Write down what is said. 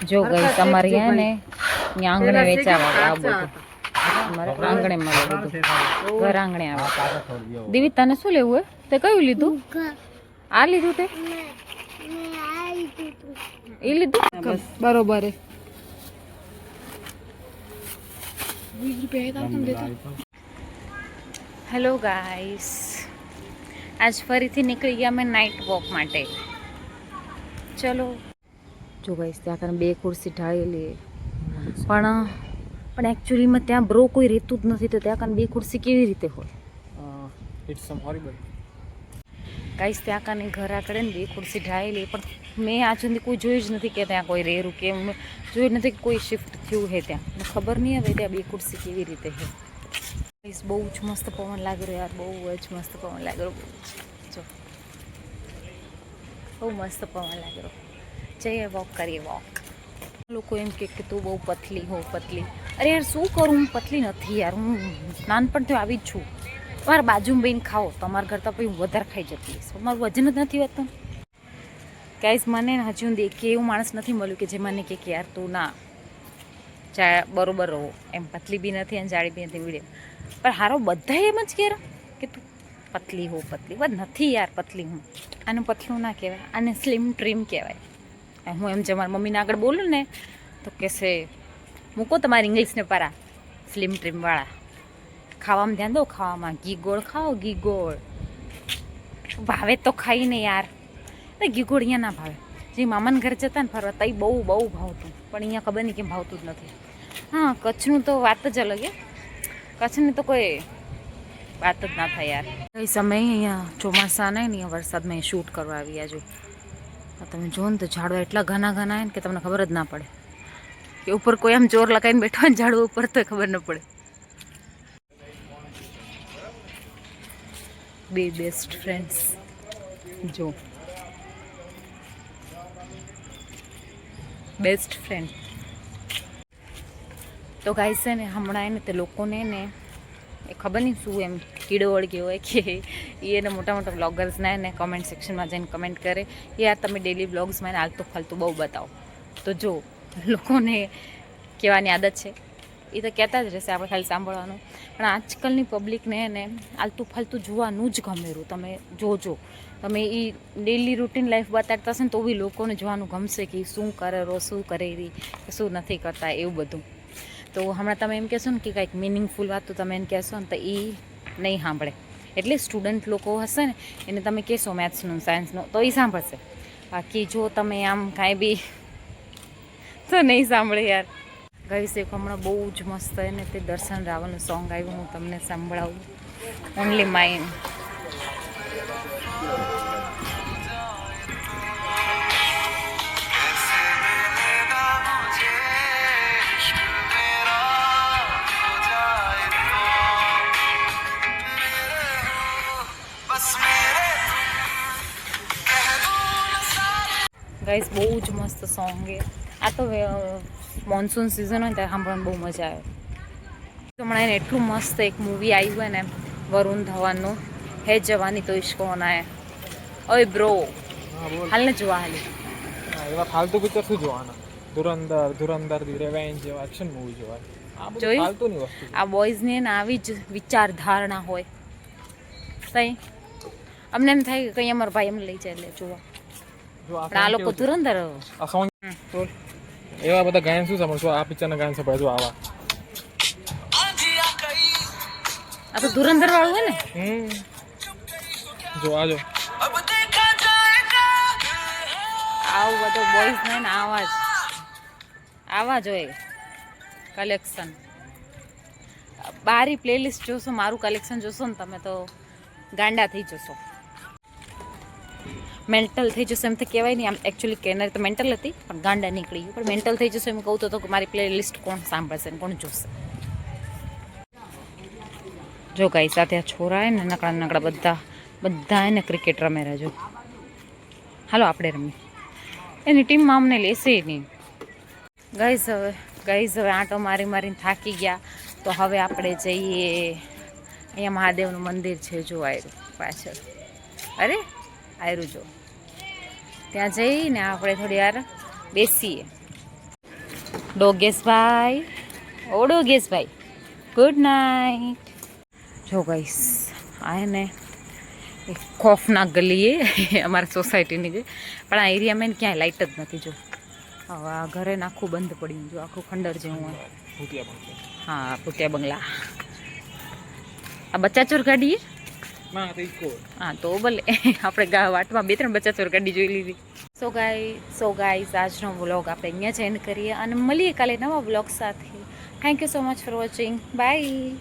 જો ગઈ તમારે હે ને આંગણે વેચાવા આ બધું અમારે આંગણે મળે બધું ઘર આંગણે આવે. દિવી તને શું લેવું હે? તે કયું લીધું? આ લીધું તે એ લીધું બસ બરોબર હે. હેલો ગાઈસ, આજ ફરીથી નીકળી ગયા અમે નાઇટ વોક માટે. ચલો જો ગાઈસ ત્યાં કારણે 2 ખુરશી ઢાળેલી પણ એકચ્યુઅલીમાં ત્યાં બ્રો કોઈ રહેતું જ નથી, તો ત્યાં કારણે 2 ખુરશી કેવી રીતે હોય? ઇટ્સ સમ હોરિબલ ગાઈસ ત્યાં કારણે ઘર આકડે ને 2 ખુરશી ઢાળેલી, પણ મેં આજ સુધી કોઈ જોયું જ નથી કે ત્યાં કોઈ રહેરું કે મેં જોયું નથી કે કોઈ શિફ્ટ થયું છે ત્યાં. મને ખબર નહીં હવે ત્યાં 2 ખુરશી કેવી રીતે છે. ગાઈસ બહુ જ મસ્ત પવન લાગી રહ્યો યાર, બહુ જ મસ્ત પવન લાગી રહ્યો. જો બહુ મસ્ત પવન લાગી રહ્યો. જઈએ વોક કરીએ વોક. લોકો એમ કે તું બહુ પતલી હો પતલી. અરે યાર શું કરું, હું પતલી નથી યાર, હું નાનપણથી આવી જ છું. તમારા બાજુમાં બેન ખાઓ, તમારા કરતાં પછી હું વધારે ખાઈ જતી હઈશ. મારું વજન જ નથી વધતું. ગાઈસ મને હજુ સુધી કે એવું માણસ નથી મળ્યું કે જે મને કે યાર તું ના બરોબર રહો, એમ પતલી બી નથી અને જાડી બી નથી, મીડિયમ. પણ હારો બધા એમ જ કે તું પતલી હો પતલી. બસ નથી યાર પતલી હું. આને પતલું ના કહેવાય, આને સ્લિમ ટ્રીમ કહેવાય. હું એમ જે મારી મમ્મીને આગળ બોલું ને તો કહેશે મૂકો તમારી ઇંગ્લિશને પારા, સ્લિમ ટ્રીમવાળા. ખાવામાં ધ્યાન દો, ખાવામાં ઘી ગોળ ખાઓ, ઘી ગોળ ભાવે તો ખાઈને યાર. ઘી ગોળ અહીંયા ના ભાવે. જે મામાને ઘરે જતા ને ફરવા તઈ બહુ ભાવતું, પણ અહીંયા ખબર નહીં કેમ ભાવતું જ નથી. હા, કચ્છનું તો વાત જ અલગ હે. કચ્છની તો કોઈ વાત જ ના થાય યાર. કઈ સમય અહીંયા ચોમાસા ને અહીંયા વરસાદમાં શૂટ કરવા આવ્યા જો. તમે જો ને તો ઝાડવા એટલા ઘણા ઘણા ને કે તમને ખબર જ ના પડે કે ઉપર કોઈ આમ જોર લગાવીને બેઠો હોય ને ઝાડવા ઉપર તો ખબર ન પડે. 2 બેસ્ટ ફ્રેન્ડ્સ જો, બેસ્ટ ફ્રેન્ડ. તો ગાઈસ છે ને હમણાં એને તે લોકોને ને એ ખબર નહીં શું એમ કીડો વળગ્યો હોય કે એને મોટા મોટા બ્લોગર્સને એને કમેન્ટ સેક્શનમાં જઈને કમેન્ટ કરે યાર તમે ડેલી બ્લોગ્સમાં એને આલતું ફાલતું બહુ બતાવો. તો જો લોકોને કહેવાની આદત છે, એ તો કહેતા જ રહેશે, આપણે ખાલી સાંભળવાનું. પણ આજકાલની પબ્લિકને એને આલતું ફાલતું જોવાનું જ ગમેરું. તમે જોજો, તમે એ ડેલી રૂટીન લાઈફ બતાડતા હશે ને તો બી લોકોને જોવાનું ગમશે કે શું કરે રો, શું કરે રહી, શું નથી કરતા, એવું બધું. તો હમણાં તમે એમ કહેશો ને કે કંઈક મિનિંગફુલ વાત તો તમે એને કહેશો ને તો એ નહીં સાંભળે. એટલે સ્ટુડન્ટ લોકો હશે ને એને તમે કહેશો મેથ્સનું સાયન્સનું તો એ સાંભળશે. બાકી જો તમે આમ કાંઈ બી તો નહીં સાંભળે યાર. ગાઈસ એક હમણાં બહુ જ મસ્ત એને તે દર્શન રાવલનું સોંગ આવ્યું, હું તમને સંભળાવું. Only mine. ગાઈસ બહુ જ મસ્ત સોંગ છે આ. તો મોન્સૂન સિઝન હોય ને ત્યારે સાંભળવાની બહુ મજા આવે. હમણાં એને એટલું મસ્ત એક મૂવી આવ્યું હોય ને વરુણ ધવનનું, હે જવાની તો ઇશ્ક હોના હે. ઓય બ્રો હાલને જોવા હાલી. એવા ફાલતુ પિક્ચર શું જોવાના? ધુરંધર રિવેન્જ જેવા એક્શન મૂવી જોવાય. જોયું ફાલતુની વસ્તુ. આ બોયઝને ને આવી જ વિચારધારણા હોય. તઈ અમને એમ થાય કે કંઈ અમારા ભાઈ એમ લઈ જાય એટલે જોવા. પણ આ લોકો ધુરંધર આ સોંગ એવા બધા ગાયન શું સમજશો? આ પિક્ચરના ગાયન સાંભળજો જો આવા. આ તો ધુરંધર વાળું હોય ને. જો આજો આવું બધું બોયઝ ને આવા જ હોય કલેક્શન. બારી પ્લેલિસ્ટ જોશો, મારું કલેક્શન જોશો ને તમે તો ગાંડા થઈ જશો, મેન્ટલ થઈ જશે. એમ તો કહેવાય નહીં, આમ એકચ્યુઅલી કહેનારી તો મેન્ટલ હતી પણ ગાંડા નીકળી ગયું. પણ મેન્ટલ થઈ જશે એમ કહું તો કે મારી પ્લે લિસ્ટ કોણ સાંભળશે ને કોણ જોશે. જો ગાઈ સાથે આ છોરા ને નકડા નકડા બધા એને ક્રિકેટ રમે રહેજો. હાલો આપણે રમીએ. એની ટીમમાં અમને લેશે નહીં. ગાઈઝ હવે આંટો મારીને થાકી ગયા, તો હવે આપણે જઈએ. અહીંયા મહાદેવનું મંદિર છે જો આયરું પાછળ. અરે આયરું જો, ત્યાં જઈને આપણે થોડી વાર બેસીએ. ડોગેશભાઈ, ઓ ડોગેશભાઈ, ગુડ નાઇટ. જો ગાઈસ આ હે ને એક ખોફનાક ગલી એ અમારા સોસાયટીની છે, પણ આ એરિયામાં ને ક્યાંય લાઇટ જ નથી. જો હવે આ ઘરે આખું બંધ પડ્યું, જો આખું ખંડર જેવું હોય. ભૂતિયા બંગલા. હા, ભૂતિયા બંગલા. આ બચ્ચાચોર ગાડી ના તો ઈકો. હા તો ભલે આપણે વાટમાં 2-3 બચ્ચાચોર ગાડી જોઈ લીધી. સો ગાઈઝ આજનો વ્લોગ આપણે અહીંયા જ એન્ડ કરીએ અને મળીએ કાલે નવા વ્લોગ સાથે. Thank you so much for watching. By.